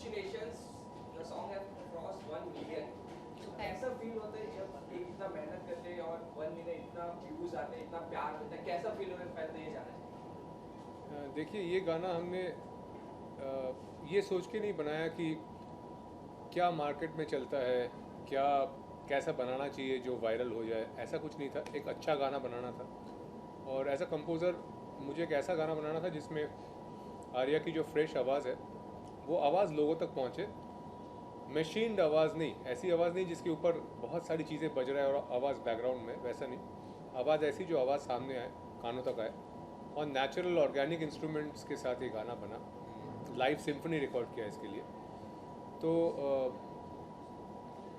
कुछ Nations the song have cross 1 million. कैसा feel होता है जब एक इतना मेहनत करते हैं और 1 मिलियन इतना व्यूज आते हैं, इतना प्यार मिलता है, कैसा फील होता है पहले ये जाना चाहिए। देखिए, ये गाना हमने ये सोच के नहीं बनाया कि क्या मार्केट में चलता है, क्या कैसा बनाना चाहिए जो वायरल हो जाए, ऐसा कुछ नहीं था। एक अच्छा गाना बनाना था और एज अ कंपोज़र मुझे एक ऐसा गाना बनाना था जिसमें आर्या की जो फ्रेश आवाज़ है वो आवाज़ लोगों तक पहुँचे। मशीन्ड आवाज़ नहीं, ऐसी आवाज़ नहीं जिसके ऊपर बहुत सारी चीज़ें बज रहा है और आवाज़ बैकग्राउंड में, वैसा नहीं। आवाज़ ऐसी जो आवाज़ सामने आए, कानों तक आए और नेचुरल ऑर्गेनिक इंस्ट्रूमेंट्स के साथ ये गाना बना। लाइव सिम्फनी रिकॉर्ड किया इसके लिए। तो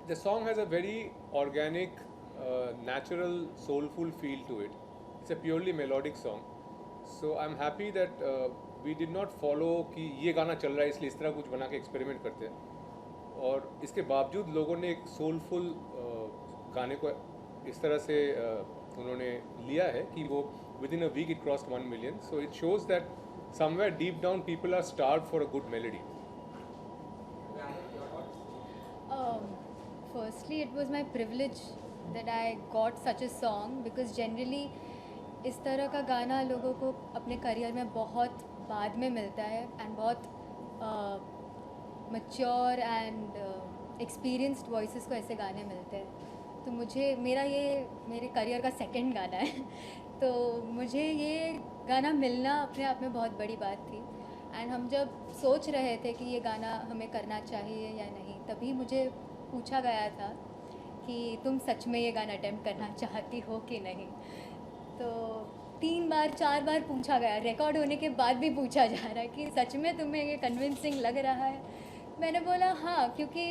the song has a very organic natural soulful feel to it. It's a purely melodic song. So I am happy that we did not follow कि ये गाना चल रहा है इसलिए इस तरह कुछ बना के एक्सपेरिमेंट करते हैं, और इसके बावजूद लोगों ने एक सोलफुल गाने को इस तरह से उन्होंने लिया है कि वो within a week it crossed 1 million. So it shows that somewhere deep down people are starved for a good melody. Firstly, it was my privilege that I got such a song because generally इस तरह का गाना लोगों को अपने career में बहुत बाद में मिलता है एंड बहुत मच्योर एंड एक्सपीरियंस्ड वॉइसेस को ऐसे गाने मिलते हैं। तो मुझे मेरे करियर का सेकंड गाना है तो मुझे ये गाना मिलना अपने आप में बहुत बड़ी बात थी। एंड हम जब सोच रहे थे कि ये गाना हमें करना चाहिए या नहीं, तभी मुझे पूछा गया था कि तुम सच में ये गाना अटेम्प्ट करना चाहती हो कि नहीं। तो 3 बार 4 बार पूछा गया, रिकॉर्ड होने के बाद भी पूछा जा रहा है कि सच में तुम्हें ये कन्विंसिंग लग रहा है। मैंने बोला हाँ, क्योंकि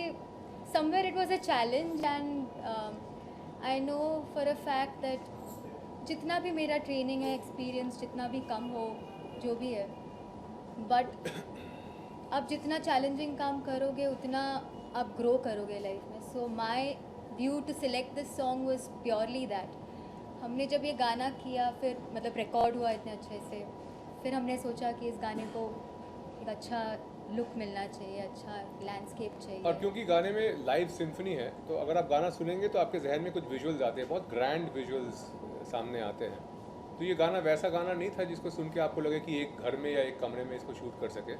somewhere it was a challenge and I know for a fact that जितना भी मेरा ट्रेनिंग है, एक्सपीरियंस जितना भी कम हो, जो भी है, बट आप जितना चैलेंजिंग काम करोगे उतना आप ग्रो करोगे लाइफ में। So my view to select this song was purely that. हमने जब ये गाना किया, फिर मतलब रिकॉर्ड हुआ इतने अच्छे से, फिर हमने सोचा कि इस गाने को एक अच्छा लुक मिलना चाहिए, अच्छा लैंडस्केप चाहिए। और क्योंकि गाने में लाइव सिम्फनी है तो अगर आप गाना सुनेंगे तो आपके जहन में कुछ विजुअल्स आते हैं, बहुत ग्रैंड विजुअल्स सामने आते हैं। तो ये गाना वैसा गाना नहीं था जिसको सुन के आपको लगे कि एक घर में या एक कमरे में इसको शूट कर सके।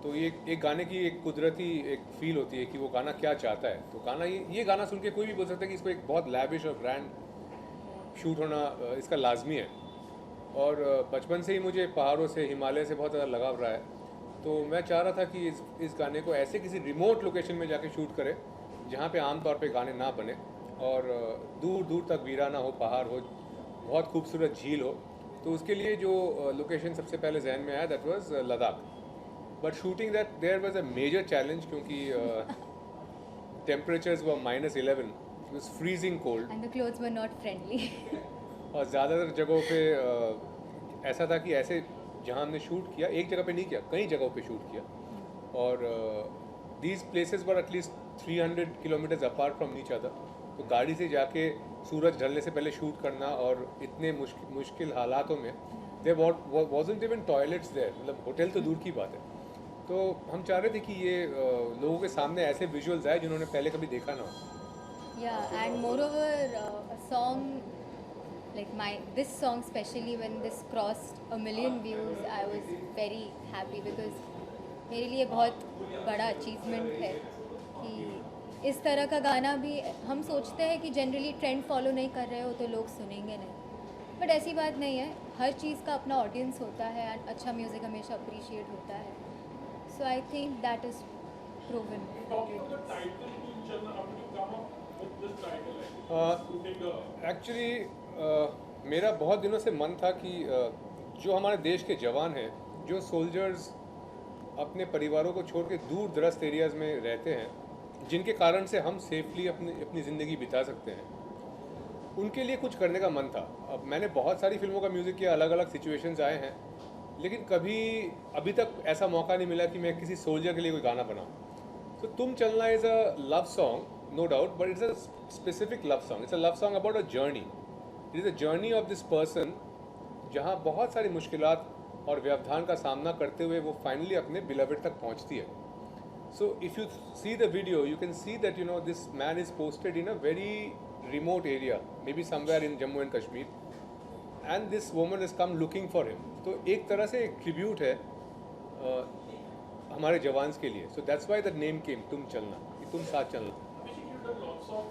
तो ये एक गाने की एक कुदरती एक फील होती है कि वो गाना क्या चाहता है। तो गाना ये गाना सुन के कोई भी बोल सकता है कि इसको एक बहुत लैविश और ग्रैंड शूट होना इसका लाजमी है। और बचपन से ही मुझे पहाड़ों से, हिमालय से बहुत ज़्यादा लगाव रहा है। तो मैं चाह रहा था कि इस गाने को ऐसे किसी रिमोट लोकेशन में जाके शूट करें जहाँ पे आमतौर पे गाने ना बने, और दूर दूर तक वीराना हो, पहाड़ हो, बहुत खूबसूरत झील हो। तो उसके लिए जो लोकेशन सबसे पहले जहन में आया that was Ladakh. But shooting that there was a major challenge क्योंकि temperatures were -11, it was freezing cold and the clothes were not friendly. और ज़्यादातर जगहों पे ऐसा था कि ऐसे जहाँ हमने शूट किया, एक जगह पे नहीं किया, कई जगहों पे शूट किया, और these places were at least 300 kilometres apart from each other. तो गाड़ी से जाके सूरज ढलने से पहले शूट करना और इतने मुश्किल हालातों में, there wasn't even toilets there, मतलब होटल तो दूर की बात है। तो हम चाह रहे थे कि ये लोगों के सामने ऐसे विजुअल्स आए जिन्होंने पहले कभी देखा ना हो। Yeah, and moreover, a song like this song especially when this crossed 1 million views, I was very happy because मेरे लिए बहुत बड़ा अचीवमेंट है कि इस तरह का गाना भी हम सोचते हैं कि जनरली ट्रेंड फॉलो नहीं कर रहे हो तो लोग सुनेंगे नहीं, बट ऐसी बात नहीं है। हर चीज़ का अपना ऑडियंस होता है एंड अच्छा म्यूज़िक हमेशा अप्रिशिएट होता है। So I think that is proven. Actually मेरा बहुत दिनों से मन था कि जो हमारे देश के जवान हैं, जो सोल्जर्स अपने परिवारों को छोड़ के दूर दराज एरियाज़ में रहते हैं, जिनके कारण से हम सेफली अपनी ज़िंदगी बिता सकते हैं, उनके लिए कुछ करने का मन था। अब मैंने बहुत सारी फिल्मों का म्यूज़िक किया, अलग अलग सिचुएशंस आए हैं, लेकिन कभी अभी तक ऐसा मौका नहीं मिला कि मैं किसी सोल्जर के लिए कोई गाना बनाऊँ। तो तुम चलना is a love song, no doubt, but it's a specific love song. It's a love song about a journey. It is a journey of this person जहाँ बहुत सारी मुश्किलात और व्यवधान का सामना करते हुए वो फाइनली अपने बिलवेड तक पहुँचती है। So if you see the video, you can see that this man is posted in a very remote area, maybe somewhere in Jammu and Kashmir, and this woman has come looking for him. तो एक तरह से एक tribute है हमारे jawans के लिए. So that's why the name came, तुम चलना, कि तुम साथ चलना. अभिषेक, you've done lots of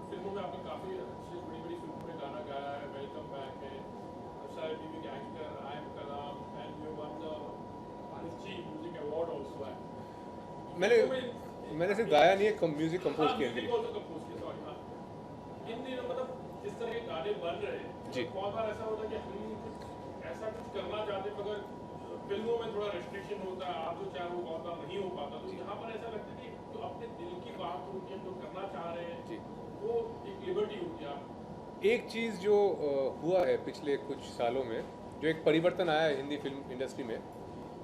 फिल्मों में आपने काफी अच्छी बड़ी फिल्मों में गाना गाया है. वेलकम बैक है, शायद बीवी gangster, I am Kalam, and you won the Zee music award also है. मैंने सिर्फ गाया नहीं है, म्यूजिक कंपोज किया है. इन दिनों मतलब जिस तरह के गाने बन रहे हैं जी. बहुत बार ऐसा होता है कि हम कुछ ऐसा कुछ करना चाहते हैं मगर फिल्मों में थोड़ा रेस्ट्रिक्शन होता है, आप जो चाहे वो बहुत बार नहीं हो पाता. तो यहाँ पर ऐसा लगता है कि जो अपने दिल की बात होती है, जो करना चाह रहे हैं जी, वो एक लिबर्टी होती है. एक चीज़ जो हुआ है पिछले कुछ सालों में, जो एक परिवर्तन आया है हिंदी फिल्म इंडस्ट्री में,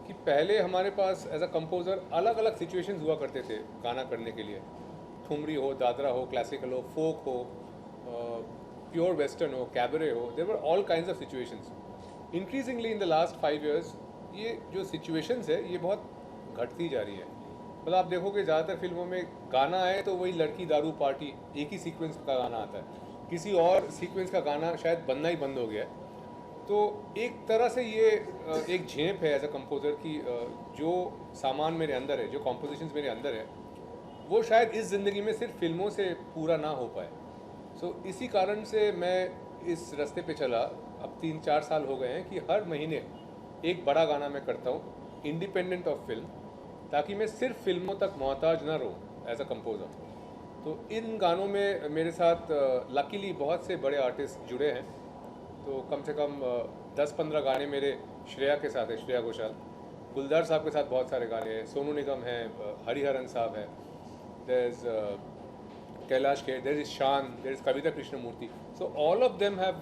कि पहले हमारे पास एज अ कंपोज़र अलग अलग सिचुएशंस हुआ करते थे गाना करने के लिए. ठुमरी हो, दादरा हो, क्लासिकल हो, फोक हो, प्योर वेस्टर्न हो, कैबरे हो, there were all kinds of situations. Increasingly in the last 5 years ये जो सिचुएशंस है ये बहुत घटती जा रही है. मतलब आप देखोगे ज़्यादातर फिल्मों में गाना है तो वही लड़की दारू पार्टी एक ही सीक्वेंस का गाना आता है, किसी और सीक्वेंस का गाना शायद बनना ही बंद हो गया है. तो एक तरह से ये एक झेप है एज अ कंपोज़र की, जो सामान मेरे अंदर है, जो कॉम्पोजिशंस मेरे अंदर है, वो शायद इस ज़िंदगी में सिर्फ फिल्मों से पूरा ना हो पाए. सो इसी कारण से मैं इस रास्ते पे चला. अब 3-4 साल हो गए हैं कि हर महीने एक बड़ा गाना मैं करता हूँ इंडिपेंडेंट ऑफ फिल्म, ताकि मैं सिर्फ फिल्मों तक मोहताज ना रहूँ एज अ कंपोज़र. तो इन गानों में मेरे साथ लकीली बहुत से बड़े आर्टिस्ट जुड़े हैं. तो कम से कम 10-15 गाने मेरे श्रेया के साथ है, श्रेया घोषाल. गुलजार साहब के साथ बहुत सारे गाने हैं, सोनू निगम हैं, हरिहरन साहब हैं, there is Kailash Kher, there is Shaan, there is Kavita Krishnamurthy. So all of them have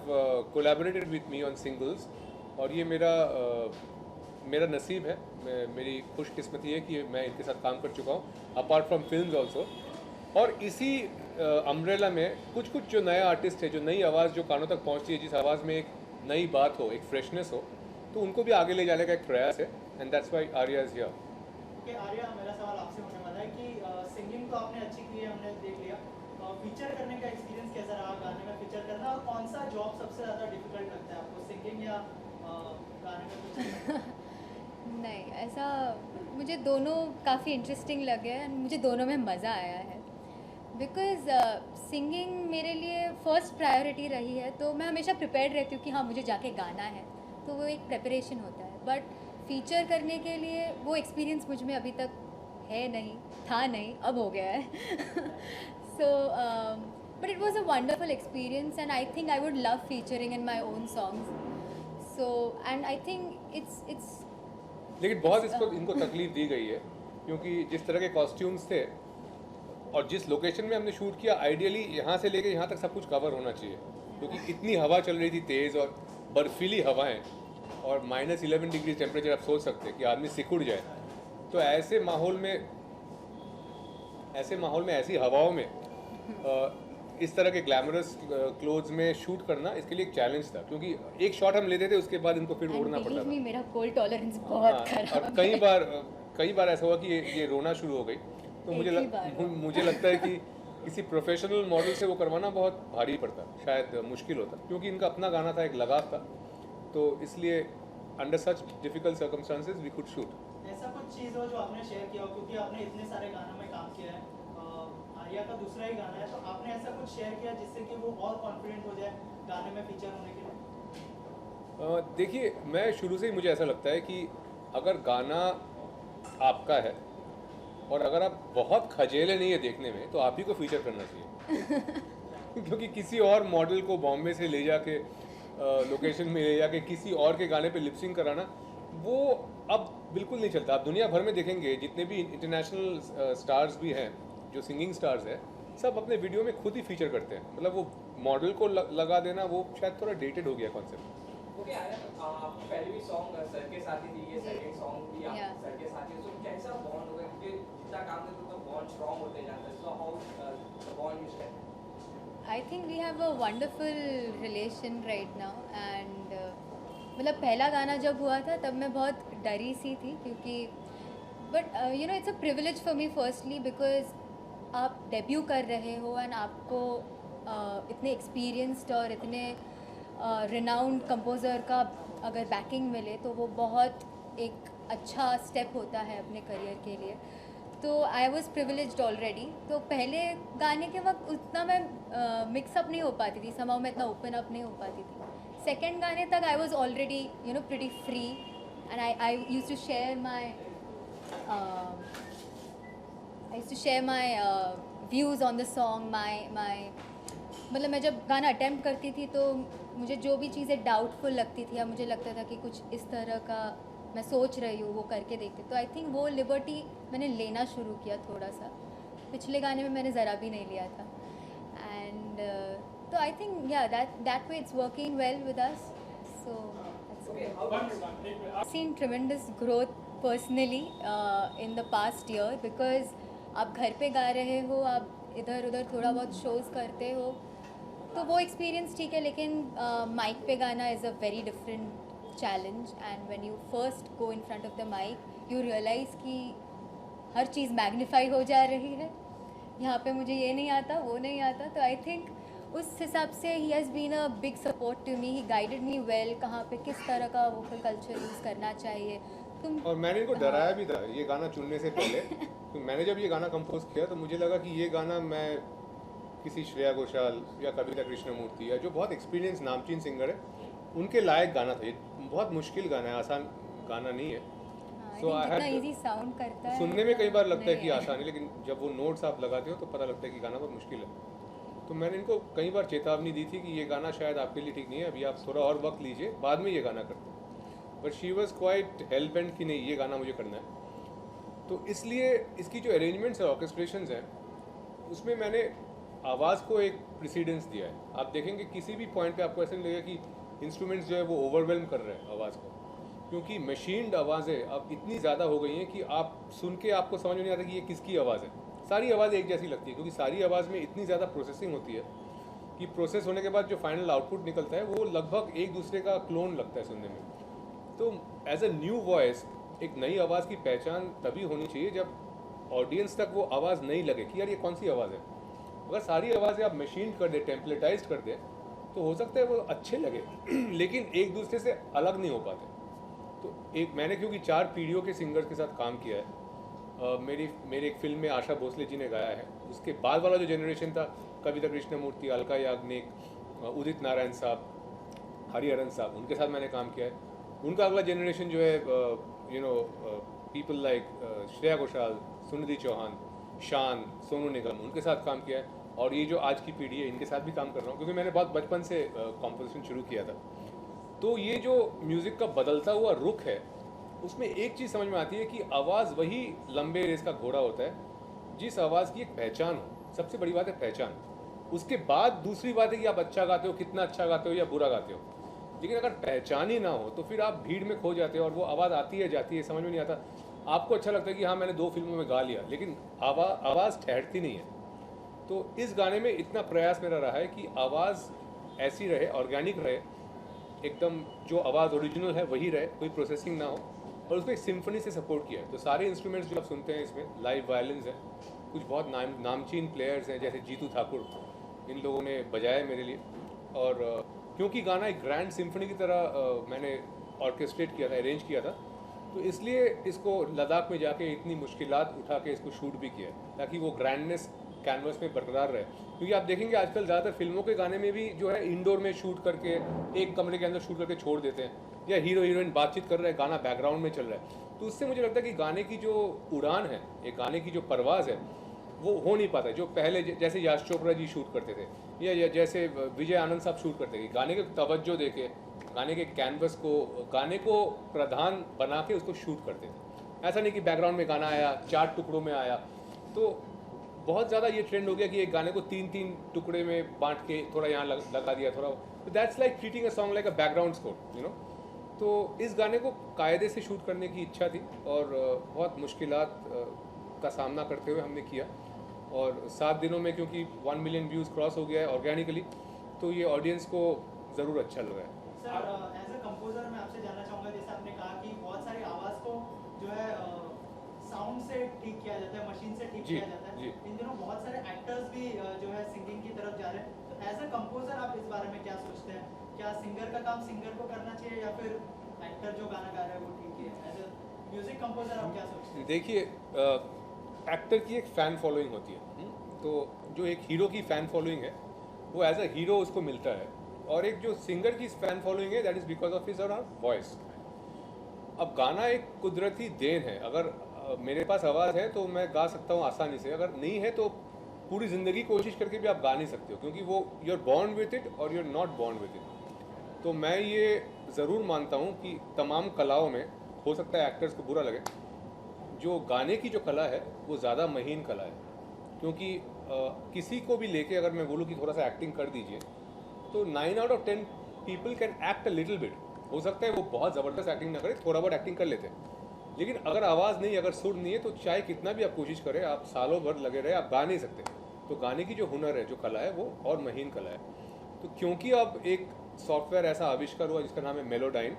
collaborated with me on singles. और ये मेरा नसीब है, मेरी खुशकिस्मती है कि मैं इनके साथ काम कर चुका हूँ अपार्ट फ्रॉम फिल्म्स ऑल्सो. और इसी अम्ब्रेला में कुछ जो नए आर्टिस्ट है, जो नई आवाज़ जो कानों तक पहुँचती है, जिस आवाज़ में एक नई बात हो, एक फ्रेशनेस हो, तो उनको भी आगे ले जाने का एक प्रयास है. And that's why Arya is here. Okay Arya, मेरा सवाल आपसे होने वाला है कि सिंगिंग तो आपने अच्छी की है, हमने देख लिया. फीचर करने का एक्सपीरियंस कैसा रहा, गाने में फीचर करना, और कौन सा जॉब सबसे ज़्यादा डिफिकल्ट लगता है आपको, सिंगिंग या गाने में फीचर? नहीं, ऐसा मुझे दोनों काफ़ी इंटरेस्टिंग लगे हैं, मुझे दोनों में मज़ा आया है. बिकॉज़ सिंगिंग मेरे लिए फ़र्स्ट प्रायोरिटी रही है, तो मैं हमेशा प्रिपेयर्ड रहती हूँ कि हाँ मुझे जाके गाना है, तो वो एक प्रेपरेशन होता है. बट फीचर करने के लिए वो एक्सपीरियंस मुझ में अभी तक है नहीं, था नहीं, अब हो गया है. So but it was a wonderful experience and I think I would love featuring in my own songs. So and I think it's लेकिन बहुत इनको तकलीफ दी गई है, क्योंकि जिस तरह के कॉस्ट्यूम्स थे और जिस लोकेशन में हमने शूट किया, आइडियली यहाँ से लेके यहाँ तक सब कुछ कवर होना चाहिए, क्योंकि इतनी हवा चल रही थी तेज़ और बर्फीली हवाएं, और -11 डिग्री टेम्परेचर. आप सोच सकते हैं कि आदमी सिकुड़ जाए. तो ऐसे माहौल में ऐसी हवाओं में इस तरह के ग्लैमरस क्लोथ्स में शूट करना इसके लिए एक चैलेंज था, क्योंकि एक शॉट हम लेते थे, उसके बाद इनको फिर उड़ना पड़ता था. मेरा कोल्ड टॉलरेंस बहुत खराब और कई बार ऐसा हुआ कि ये रोना शुरू हो गई. तो मुझे लगता है कि किसी प्रोफेशनल मॉडल से वो करवाना बहुत भारी पड़ता, शायद मुश्किल होता, क्योंकि इनका अपना गाना था, एक लगाव था. तो इसलिए under such difficult circumstances we could shoot. ऐसा कुछ चीज़ हो जो आपने शेयर किया हो, क्योंकि आपने इतने सारे गानों में काम किया है, आर्या का दूसरा ही गाना है, तो आपने ऐसा कुछ शेयर किया जिससे कि वो और कॉन्फिडेंट हो जाए गाने में फीचर होने के लिए? देखिए, मैं शुरू से ही मुझे ऐसा लगता है कि अगर गाना आपका है और अगर आप बहुत खजेले नहीं है देखने में, तो आप ही को फीचर करना चाहिए. क्योंकि किसी और मॉडल को बॉम्बे से ले जाके लोकेशन में ले जाके किसी और के गाने पे लिपसिंग कराना, वो अब बिल्कुल नहीं चलता. आप दुनिया भर में देखेंगे जितने भी इंटरनेशनल स्टार्स भी हैं, जो सिंगिंग स्टार्स हैं, सब अपने वीडियो में खुद ही फीचर करते हैं. मतलब वो मॉडल को लगा देना वो शायद थोड़ा डेटेड हो गया कॉन्सेप्ट. ओके आर्या, पहले भी सॉन्ग सर के साथ ही थी, ये सेकंड सॉन्ग भी आप सर के साथ ही. सो कैसा बॉन्ड होगा, क्योंकि जितना काम करते हो तो बॉन्ड स्ट्रांग होते जाता है. So how the bond you share? I think we have a wonderful relation right now and मतलब पहला गाना जब हुआ था तब मैं बहुत डरी सी थी, क्योंकि but you know it's a privilege for me firstly because आप डेब्यू कर रहे हो एंड आपको इतने एक्सपीरियंस्ड और इतने रिनाउंड कंपोज़र का अगर बैकिंग मिले तो वो बहुत एक अच्छा स्टेप होता है अपने करियर के लिए. तो आई वॉज प्रिविलेज्ड ऑलरेडी. तो पहले गाने के वक्त उतना मैं मिक्सअप नहीं हो पाती थी, समाउ मैं इतना ओपन अप नहीं हो पाती थी. सेकेंड गाने तक I was already you know pretty free and I use to share my views on the song. My मतलब मैं जब गाना अटेम्प्ट करती थी तो मुझे जो भी चीज़ें डाउटफुल लगती थी या मुझे लगता था कि कुछ इस तरह का मैं सोच रही हूँ वो करके देखती. तो आई थिंक वो लिबर्टी मैंने लेना शुरू किया थोड़ा सा. पिछले गाने में मैंने ज़रा भी नहीं लिया था. एंड तो I think yeah that way it's working well with us. So seen tremendous growth personally in the past year because आप घर पे गा रहे हो, आप इधर उधर थोड़ा बहुत शोज़ करते हो तो वो एक्सपीरियंस ठीक है, लेकिन माइक पे गाना is a very different challenge. And when you first go in front of the mic you realise कि हर चीज़ मैग्नीफाई हो जा रही है. यहाँ पे मुझे ये नहीं आता, वो नहीं आता. तो आई थिंक उस हिसाब से ही has been a big support to me. He guided me well कहाँ पे किस तरह का वोकल कल्चर यूज़ करना चाहिए. और मैंने इनको डराया भी था ये गाना चुनने से पहले. तो मैंने जब ये गाना कंपोज किया तो मुझे लगा कि ये गाना मैं किसी श्रेया घोषाल या कविता कृष्णमूर्ति या जो बहुत एक्सपीरियंस नामचीन सिंगर है उनके लायक गाना था. ये बहुत मुश्किल गाना है, आसान गाना नहीं है. So जितना इजी साउंड करता है सुनने में कई बार लगता है कि आसान है, लेकिन जब वो नोट्स आप लगाते हो तो पता लगता है कि गाना बहुत मुश्किल है. तो मैंने इनको कई बार चेतावनी दी थी कि ये गाना शायद आपके लिए ठीक नहीं है, अभी आप थोड़ा और वक्त लीजिए, बाद में ये गाना करते. But she was quite help and कि नहीं ये गाना मुझे करना है. तो इसलिए इसकी जो अरेंजमेंट्स है, ऑर्केस्ट्रेशंस हैं, उसमें मैंने आवाज़ को एक प्रेसिडेंस दिया है. आप देखेंगे किसी भी पॉइंट पे आपको ऐसा नहीं लगेगा कि इंस्ट्रूमेंट्स जो है वो ओवरवेलम कर रहे हैं आवाज़ को, क्योंकि मशीन्ड आवाज़ें अब इतनी ज़्यादा हो गई हैं कि आप सुन के आपको समझ में नहीं आता कि ये किसकी आवाज़ है. सारी आवाज़ एक जैसी लगती है क्योंकि सारी आवाज़ में इतनी ज़्यादा प्रोसेसिंग होती है कि प्रोसेस होने के बाद जो फाइनल आउटपुट निकलता है वो लगभग एक दूसरे का क्लोन लगता है सुनने में. तो एज अ न्यू वॉइस एक नई आवाज़ की पहचान तभी होनी चाहिए जब ऑडियंस तक वो आवाज़ नहीं लगे कि यार ये कौन सी आवाज़ है. अगर सारी आवाज़ें आप मशीन कर दे, टेम्पलेटाइज कर दे, तो हो सकता है वो अच्छे लगे लेकिन एक दूसरे से अलग नहीं हो पाते. तो एक मैंने क्योंकि 4 पीढ़ियों के सिंगर्स के साथ काम किया है. मेरी एक फिल्म में आशा भोसले जी ने गाया है. उसके बाद वाला जो जनरेशन था, कविता कृष्णमूर्ति, अलका याग्निक, उदित नारायण साहब, हरिहरन साहब, उनके साथ मैंने काम किया है. उनका अगला जनरेशन जो है you know people like Shreya Ghoshal, Sunidhi Chauhan, Shaan, Sonu निगम, उनके साथ काम किया है. और ये जो आज की पीढ़ी है इनके साथ भी काम कर रहा हूँ क्योंकि मैंने बहुत बचपन से कॉम्पोजिशन शुरू किया था. तो ये जो म्यूज़िक का बदलता हुआ रुख है उसमें एक चीज़ समझ में आती है कि आवाज़ वही लंबे रेस का घोड़ा होता है जिस आवाज़ की एक पहचान हो. सबसे बड़ी बात है पहचान. उसके बाद दूसरी बात है कि आप अच्छा गाते हो, कितना अच्छा गाते हो या बुरा गाते हो. लेकिन अगर पहचान ही ना हो तो फिर आप भीड़ में खो जाते हो और वो आवाज़ आती है जाती है, समझ में नहीं आता. आपको अच्छा लगता है कि हाँ मैंने 2 फिल्मों में गा लिया, लेकिन आवाज़ ठहरती नहीं है. तो इस गाने में इतना प्रयास मेरा रहा है कि आवाज़ ऐसी रहे, ऑर्गेनिक रहे, एकदम जो आवाज़ ओरिजिनल है वही रहे, कोई प्रोसेसिंग ना हो. और उसको एक सिम्फनी से सपोर्ट किया है. तो सारे इंस्ट्रूमेंट्स जो आप सुनते हैं इसमें लाइव वायलिन्स हैं, कुछ बहुत नामचीन प्लेयर्स हैं जैसे जीतू ठाकुर, इन लोगों ने बजाया मेरे लिए. और क्योंकि गाना एक ग्रैंड सिम्फनी की तरह मैंने ऑर्केस्ट्रेट किया था, अरेंज किया था, तो इसलिए इसको लद्दाख में जाके इतनी मुश्किलात उठा के इसको शूट भी किया है ताकि वो ग्रैंडनेस कैनवस में बरकरार रहे. क्योंकि आप देखेंगे आजकल ज़्यादातर फिल्मों के गाने में भी जो है इंडोर में शूट करके एक कमरे के अंदर शूट करके छोड़ देते हैं, या हीरो हीरोइन बातचीत कर रहे हैं, गाना बैकग्राउंड में चल रहा है. तो उससे मुझे लगता है कि गाने की जो उड़ान है, एक गाने की जो परवाज़ है, वो हो नहीं पाता. जो पहले जैसे याश चोपड़ा जी शूट करते थे या जैसे विजय आनंद साहब शूट करते थे, गाने के तवज्जो देके, गाने के कैनवस को, गाने को प्रधान बना के उसको शूट करते थे. ऐसा नहीं कि बैकग्राउंड में गाना आया, 4 टुकड़ों में आया. तो बहुत ज़्यादा ये ट्रेंड हो गया कि एक गाने को 3-3 टुकड़े में बांट के थोड़ा यहाँ लगा दिया, थोड़ा. तो that's like treating a song like a background score, you know. तो इस गाने को कायदे से शूट करने की इच्छा थी और बहुत मुश्किलात का सामना करते हुए हमने किया. और 7 दिनों में क्योंकि 1 मिलियन व्यूज़ क्रॉस हो गया है ऑर्गेनिकली, तो ये ऑडियंस को ज़रूर अच्छा लगा है. सर एज अ कंपोजर मैं आपसे जानना चाहूँगा, जैसे आपने कहा कि बहुत सारी आवाज़ को जो है साउंड से ठीक किया जाता है, मशीन से ठीक जी, किया जाता जी। है। इन दिनों बहुत सारे एक्टर्स भी जो है सिंगिंग की तरफ जा रहे हैं। तो एज अ कंपोजर आप इस बारे में क्या सोचते हैं? क्या सिंगर का काम सिंगर को करना चाहिए या फिर एक्टर जो गाना गा रहा है वो ठीक है? एज अ म्यूजिक कंपोजर आप क्या सोचते हैं? देखिए, एक्टर की एक फ़ैन फॉलोइंग होती है, तो जो एक हीरो की फ़ैन फॉलोइंग है वो एज अ हीरो उसको मिलता है, और एक जो सिंगर की फ़ैन फॉलोइंग है that is because of his और हर वॉइस। अब गाना एक कुदरती देन है। अगर मेरे पास आवाज़ है तो मैं गा सकता हूँ आसानी से, अगर नहीं है तो पूरी ज़िंदगी कोशिश करके भी आप गा नहीं सकते हो, क्योंकि वो you are born with it और you are not born with it. तो मैं ये ज़रूर मानता हूँ कि तमाम कलाओं में, हो सकता है एक्टर्स को बुरा लगे, जो गाने की जो कला है वो ज़्यादा महीन कला है। क्योंकि किसी को भी लेके अगर मैं बोलूँ कि थोड़ा सा एक्टिंग कर दीजिए, तो 9 out of 10 people can act a little bit. हो सकता है वो बहुत ज़बरदस्त एक्टिंग ना करे, थोड़ा बहुत एक्टिंग कर लेते हैं, लेकिन अगर आवाज़ नहीं, अगर सुर नहीं है, तो चाहे कितना भी आप कोशिश करें, आप सालों भर लगे रहे, आप गा नहीं सकते। तो गाने की जो हुनर है, जो कला है, वो और महीन कला है। तो क्योंकि अब एक सॉफ्टवेयर ऐसा आविष्कार हुआ जिसका नाम है मेलोडाइन।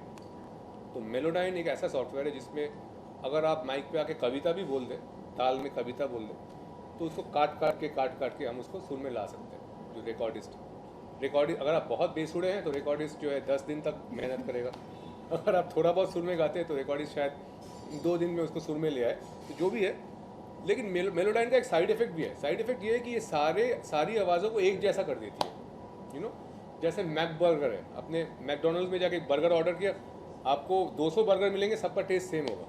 तो मेलोडाइन एक ऐसा सॉफ्टवेयर है जिसमें अगर आप माइक पे आके कविता भी बोल दें, ताल में कविता बोल दें, तो उसको काट काट के हम उसको सुर में ला सकते हैं। जो रिकॉर्डिस्ट, अगर आप बहुत बेसुरे हैं तो रिकॉर्डिस्ट जो है 10 दिन तक मेहनत करेगा। अगर आप थोड़ा बहुत सुर में गाते हैं तो रिकॉर्डिस्ट शायद 2 दिन में उसको सुर में ले आए। तो जो भी है, लेकिन मेलोडाइन का एक साइड इफेक्ट भी है। साइड इफेक्ट ये है कि ये सारी आवाज़ों को एक जैसा कर देती है। जैसे मैक बर्गर है, आपने मैकडोनल्ड्स में जाके एक बर्गर ऑर्डर किया, आपको 200 बर्गर मिलेंगे, सबका टेस्ट सेम होगा।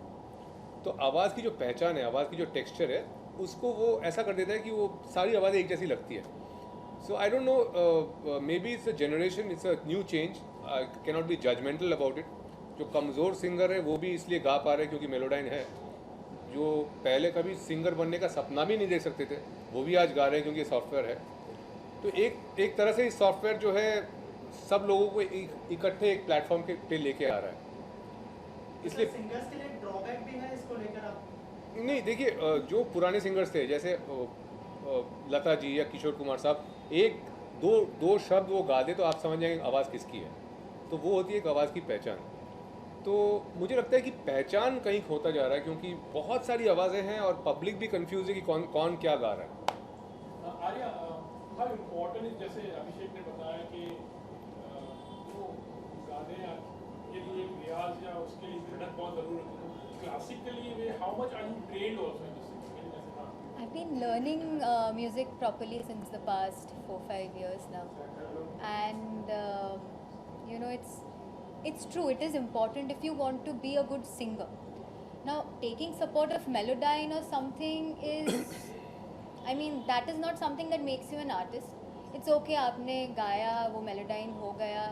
तो आवाज़ की जो पहचान है, आवाज़ की जो टेक्सचर है, उसको वो ऐसा कर देता है कि वो सारी आवाज़ें एक जैसी लगती है। So I don't know, maybe it's a generation, it's a new change. I cannot be judgemental about it. जो कमज़ोर सिंगर है वो भी इसलिए गा पा रहे हैं क्योंकि मेलोडाइन है। जो पहले कभी सिंगर बनने का सपना भी नहीं देख सकते थे, वो भी आज गा रहे हैं क्योंकि सॉफ्टवेयर है। तो एक तरह से इस सॉफ्टवेयर जो है सब लोगों को इकट्ठे एक प्लेटफॉर्म पे लेके आ रहा है। इसलिए सिंगर्स के लिए ड्रॉबैक भी है इसको लेकर आप? नहीं, देखिए, जो पुराने सिंगर्स थे, जैसे लता जी या किशोर कुमार साहब, एक दो शब्द वो गा दे तो आप समझ जाएंगे आवाज़ किसकी है। तो वो होती है एक आवाज़ की पहचान। तो मुझे लगता है कि पहचान कहीं खोता जा रहा है, क्योंकि बहुत सारी आवाज़ें हैं और पब्लिक भी कंफ्यूज है कि कौन क्या गा रहा है। आर्या, हाउ इम्पोर्टेंट है, जैसे अभिषेक ने बताया कि जो गाने के लिए रियाज या उसके लिए मेहनत बहुत ज़रूरत है। Classically way how much are you trained also in this? I've been learning music properly since the past 4-5 years now, and it's true. It is important if you want to be a good singer. Now, taking support of Melodyne or something is, I mean, that is not something that makes you an artist. It's okay, आपने गाया, वो Melodyne हो गया,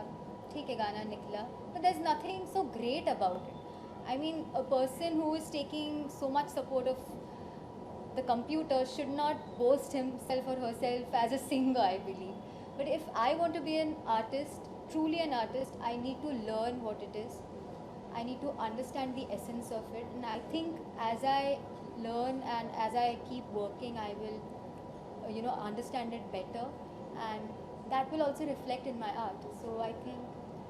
ठीक है, गाना निकला, but there's nothing so great about it. I mean, a person who is taking so much support of the computer should not boast himself or herself as a singer, I believe. But if I want to be an artist, truly an artist, I need to learn what it is. I need to understand the essence of it, and I think as I learn and as I keep working, I will understand it better, and that will also reflect in my art. So I think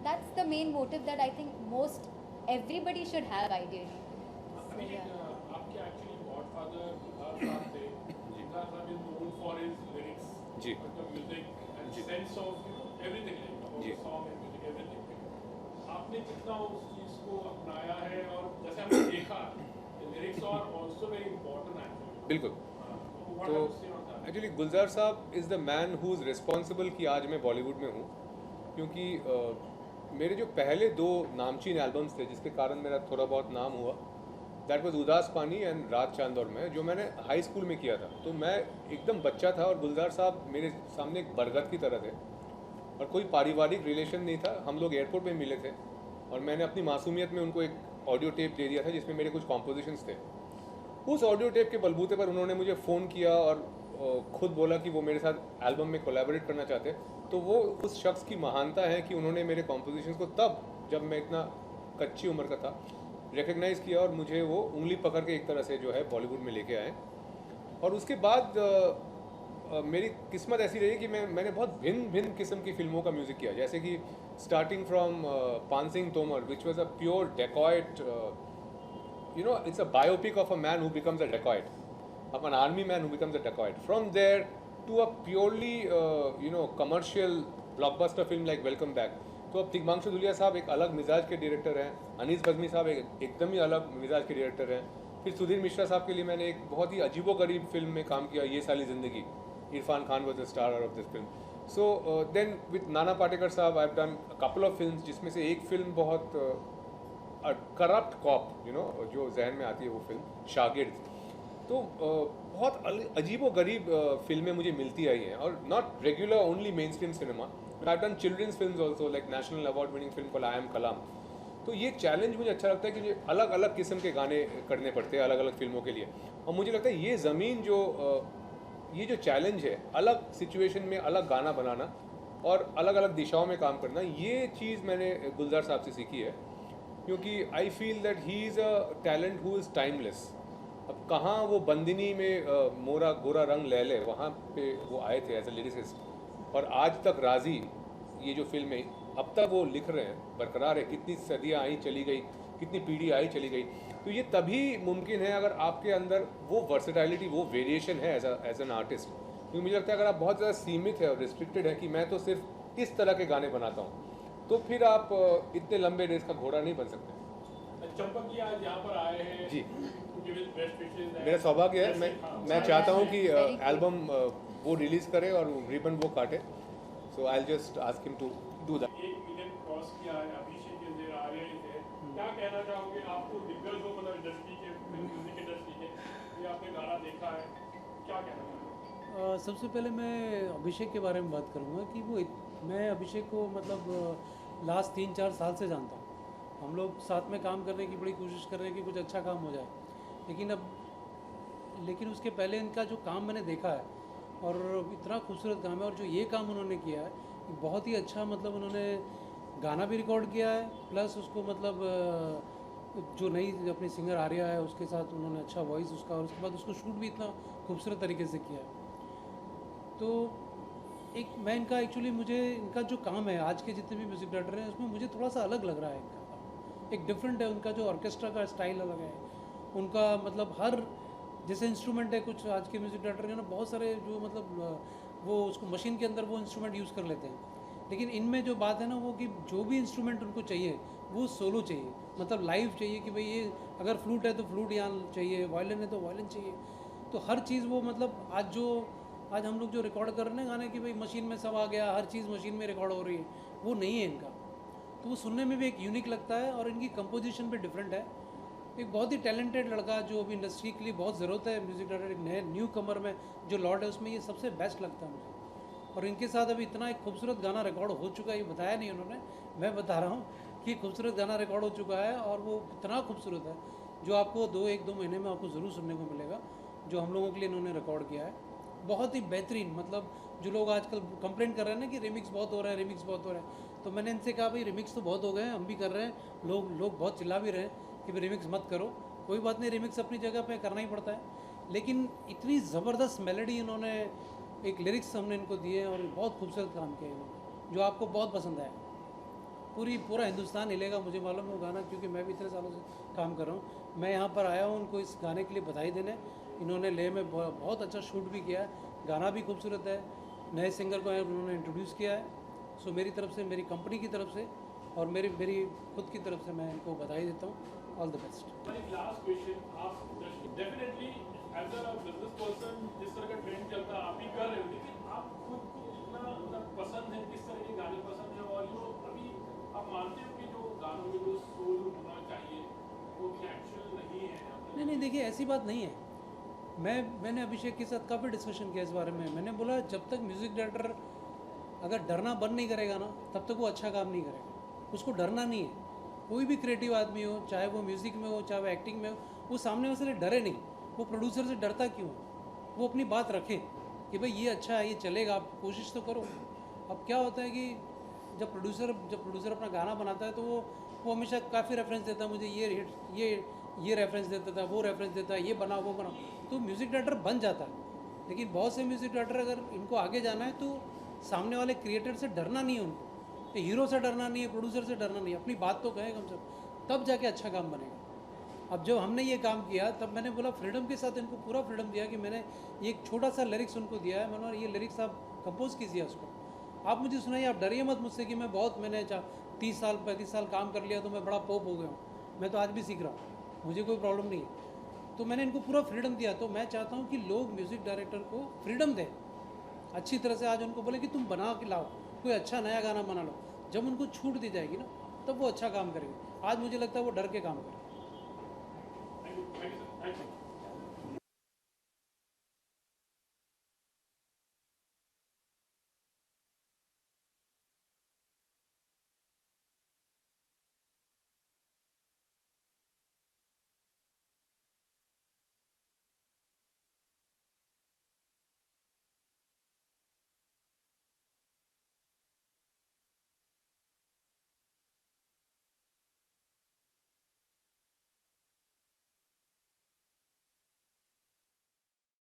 that's the main motive that I think most everybody should have, ideally. So yeah. आपके actually godfather Gulzar Sahab थे। Gulzar Sahab is known for his lyrics, जी, the music and sense of everything, जी, song and music everything. आपने कितना उस चीज़ को अपनाया है, और जैसे हमने देखा lyrics are also very important actually. बिल्कुल। तो actually Gulzar Sahab is the man who is responsible कि आज मैं बॉलीवुड में हूँ, क्योंकि मेरे जो पहले 2 नामचीन एल्बम्स थे जिसके कारण मेरा थोड़ा बहुत नाम हुआ, दैट वाज उदास पानी एंड रात चांद और मैं, जो मैंने हाई स्कूल में किया था। तो मैं एकदम बच्चा था और गुलजार साहब मेरे सामने एक बरगद की तरह थे, और कोई पारिवारिक रिलेशन नहीं था। हम लोग एयरपोर्ट में मिले थे और मैंने अपनी मासूमियत में उनको एक ऑडियो टेप दे दिया था जिसमें मेरे कुछ कॉम्पोजिशंस थे। उस ऑडियो टेप के बलबूते पर उन्होंने मुझे फ़ोन किया और खुद बोला कि वो मेरे साथ एल्बम में कोलैबोरेट करना चाहते। तो वो उस शख्स की महानता है कि उन्होंने मेरे कॉम्पोजिशंस को तब, जब मैं इतना कच्ची उम्र का था, रिकग्नाइज़ किया और मुझे वो उंगली पकड़ के एक तरह से जो है बॉलीवुड में लेके आए। और उसके बाद मेरी किस्मत ऐसी रही कि मैंने बहुत भिन्न किस्म की फिल्मों का म्यूज़िक किया, जैसे कि स्टार्टिंग फ्रॉम पान Singh Tomar, which was a pure dacoit you know, it's a biopic of a man who becomes a dacoit, of an army man who becomes a dacoit. From there to a purely, you know, commercial blockbuster film like Welcome Back. तो अब तिग्मांशु धूलिया साहब एक अलग मिजाज के director हैं, अनीस बज़मी साहब एकदम ही अलग मिजाज के डायरेक्टर हैं. फिर सुधीर मिश्रा साहब के लिए मैंने एक बहुत ही अजीबोगरीब फिल्म में काम किया, ये साली ज़िंदगी. Irfan Khan was the star of this film. So then with Nana Patekar साहब I've done a couple of films, जिसमें से एक फिल्म बहुत करप्ट कॉप, यू नो, जो जहन में आती है वो फिल्म शागिर्द. तो बहुत अजीबोगरीब फिल्में मुझे मिलती आई हैं, और not regular only mainstream cinema. I have done children's films also, like national award winning film called I am Kalam. तो ये चैलेंज मुझे अच्छा लगता है कि मुझे अलग अलग किस्म के गाने करने पड़ते हैं अलग अलग फिल्मों के लिए. और मुझे लगता है ये ज़मीन जो ये जो चैलेंज है, अलग सिचुएशन में अलग गाना बनाना और अलग अलग दिशाओं में काम करना, ये चीज़ मैंने गुलजार साहब से सीखी है. क्योंकि I feel that he is a talent who is timeless. अब कहाँ वो बंदिनी में मोरा गोरा रंग ले ले, वहाँ पे वो आए थे एज ए लिरिसिस्ट, और आज तक राजी ये जो फिल्म है अब तक वो लिख रहे हैं, बरकरार है. कितनी सदियाँ आई चली गई, कितनी पीढ़ी आई चली गई. तो ये तभी मुमकिन है अगर आपके अंदर वो वर्सेटाइलिटी, वो वेरिएशन है एज एन आर्टिस्ट. क्योंकि मुझे लगता है अगर आप बहुत ज़्यादा सीमित है और रिस्ट्रिक्टेड है कि मैं तो सिर्फ इस तरह के गाने बनाता हूँ, तो फिर आप इतने लंबे रेस का घोड़ा नहीं बन सकते. चंपक जी आज यहाँ पर आए हैं जी, मेरा मेरा सौभाग्य है. मैं चाहता हूँ कि एल्बम वो रिलीज़ करे और रिबन वो काटे. So I just ask him to do that. 1 million cross किया है अभिषेक के आर्य थे. क्या कहना चाहोगे, आपको दिग्गज हो मतलब इंडस्ट्री के, म्यूजिक इंडस्ट्री के, ये आपने गाना देखा है, क्या कहना चाहोगे? सबसे पहले मैं अभिषेक के बारे में बात करूँगा कि मैं अभिषेक को मतलब लास्ट 3-4 साल से जानता हूँ. हम लोग साथ में काम करने की बड़ी कोशिश कर रहे हैं कि कुछ अच्छा काम हो जाए. लेकिन उसके पहले इनका जो काम मैंने देखा है, और इतना खूबसूरत काम है, और जो ये काम उन्होंने किया है बहुत ही अच्छा. मतलब उन्होंने गाना भी रिकॉर्ड किया है, प्लस उसको मतलब जो नई अपनी सिंगर आर्या है उसके साथ उन्होंने अच्छा वॉइस उसका, और उसके बाद उसको शूट भी इतना खूबसूरत तरीके से किया है. तो एक मैं इनका एक्चुअली मुझे इनका जो काम है आज के जितने भी म्यूज़िक डायरेक्टर हैं उसमें मुझे थोड़ा सा अलग लग रहा है. इनका काम एक डिफरेंट है. उनका जो ऑर्केस्ट्रा का स्टाइल अलग है, उनका मतलब हर जैसे इंस्ट्रूमेंट है, कुछ आज के म्यूज़िक डायरेक्टर हैं ना बहुत सारे जो मतलब वो उसको मशीन के अंदर वो इंस्ट्रूमेंट यूज़ कर लेते हैं. लेकिन इनमें जो बात है ना वो कि जो भी इंस्ट्रूमेंट उनको चाहिए वो सोलो चाहिए, मतलब लाइव चाहिए. कि भाई ये अगर फ्लूट है तो फ्लूट यहाँ चाहिए, वायलिन है तो वायलिन चाहिए. तो हर चीज़ वो मतलब आज हम लोग जो रिकॉर्ड कर रहे हैं गाने की भाई मशीन में सब आ गया, हर चीज़ मशीन में रिकॉर्ड हो रही है, वो नहीं है इनका. तो वो सुनने में भी एक यूनिक लगता है, और इनकी कंपोजिशन भी डिफरेंट है. एक बहुत ही टैलेंटेड लड़का जो अभी इंडस्ट्री के लिए बहुत ज़रूरत है म्यूज़िक डायरेक्टर, एक नए न्यू कमर में जो लॉर्ड है उसमें ये सबसे बेस्ट लगता है मुझे. और इनके साथ अभी इतना एक खूबसूरत गाना रिकॉर्ड हो चुका है, ये बताया नहीं उन्होंने, मैं बता रहा हूँ कि खूबसूरत गाना रिकॉर्ड हो चुका है, और वो इतना खूबसूरत है जो आपको 1-2 महीने में आपको ज़रूर सुनने को मिलेगा, जो हम लोगों के लिए इन्होंने रिकॉर्ड किया है. बहुत ही बेहतरीन. मतलब जो लोग आजकल कंप्लेंट कर रहे हैं ना कि रिमिक्स बहुत हो रहा है, रिमिक्स बहुत हो रहा है, तो मैंने इनसे कहा भाई रिमिक्स तो बहुत हो गए हैं, हम भी कर रहे हैं, लोग बहुत चिल्ला भी रहे हैं कि भाई रिमिक्स मत करो. कोई बात नहीं, रिमिक्स अपनी जगह पे करना ही पड़ता है. लेकिन इतनी ज़बरदस्त मेलोडी इन्होंने, एक लिरिक्स हमने इनको दिए, और बहुत खूबसूरत काम किया इन्होंने जो आपको बहुत पसंद आया. पूरा हिंदुस्तान हिलेगा, मुझे मालूम है वो गाना, क्योंकि मैं भी इतने सालों से काम कर रहा हूँ. मैं यहाँ पर आया हूँ उनको इस गाने के लिए बधाई देने. इन्होंने लेह में बहुत अच्छा शूट भी किया है, गाना भी खूबसूरत है, नए सिंगर को उन्होंने इंट्रोड्यूस किया है. सो मेरी तरफ से, मेरी कंपनी की तरफ से और मेरी खुद की तरफ से मैं इनको बधाई देता हूँ. All the best. Last question, आप definitely as a business person जिस तरह का ट्रेंड चलता है आप ही कर रहे हो, लेकिन आप खुद को कितना मतलब पसंद है, किस तरह के गाने पसंद है, और जो अभी आप मानते हो कि जो गानों में जो सोल होना चाहिए वो भी एक्चुअल नहीं है? नहीं, देखिए ऐसी बात नहीं है. मैंने अभिषेक के साथ काफ़ी डिस्कशन किया इस बारे में. मैंने बोला जब तक म्यूज़िक डायरेक्टर अगर डरना बंद नहीं करेगा ना, तब तक वो अच्छा काम नहीं करेगा. उसको डरना नहीं है. कोई भी क्रिएटिव आदमी हो, चाहे वो म्यूज़िक में हो, चाहे वो एक्टिंग में हो, वो सामने वाले से डरे नहीं. वो प्रोड्यूसर से डरता क्यों है? वो अपनी बात रखे कि भाई ये अच्छा है, ये चलेगा, आप कोशिश तो करो. अब क्या होता है कि जब प्रोड्यूसर अपना गाना बनाता है तो वो हमेशा काफ़ी रेफरेंस देता है, मुझे ये रेफरेंस देता था, वो रेफरेंस देता है, ये बनाओ वो बनाओ, तो म्यूज़िक डायरेक्टर बन जाता है. लेकिन बहुत से म्यूज़िक डायरेक्टर अगर इनको आगे जाना है तो सामने वाले क्रिएटर से डरना नहीं है उनको, हीरो से डरना नहीं है, प्रोड्यूसर से डरना नहीं है. अपनी बात तो कहे कम से कम, तब जाके अच्छा काम बनेगा. अब जब हमने ये काम किया तब मैंने बोला फ्रीडम के साथ इनको पूरा फ्रीडम दिया कि मैंने एक छोटा सा लिरिक्स उनको दिया है, मैंने ये लिरिक्स आप कंपोज कीजिए उसको, आप मुझे सुनाइए, आप डरिए मत मुझसे कि मैं बहुत मैंने 30 साल 35 साल काम कर लिया तो मैं बड़ा पॉप हो गया हूँ, मैं तो आज भी सीख रहा हूँ, मुझे कोई प्रॉब्लम नहीं है। तो मैंने इनको पूरा फ्रीडम दिया। तो मैं चाहता हूँ कि लोग म्यूज़िक डायरेक्टर को फ्रीडम दें अच्छी तरह से। आज उनको बोले कि तुम बना के लाओ, कोई अच्छा नया गाना बना लो। जब उनको छूट दी जाएगी ना तब वो अच्छा काम करेंगे। आज मुझे लगता है वो डर के काम करें। Thank you sir, thank you.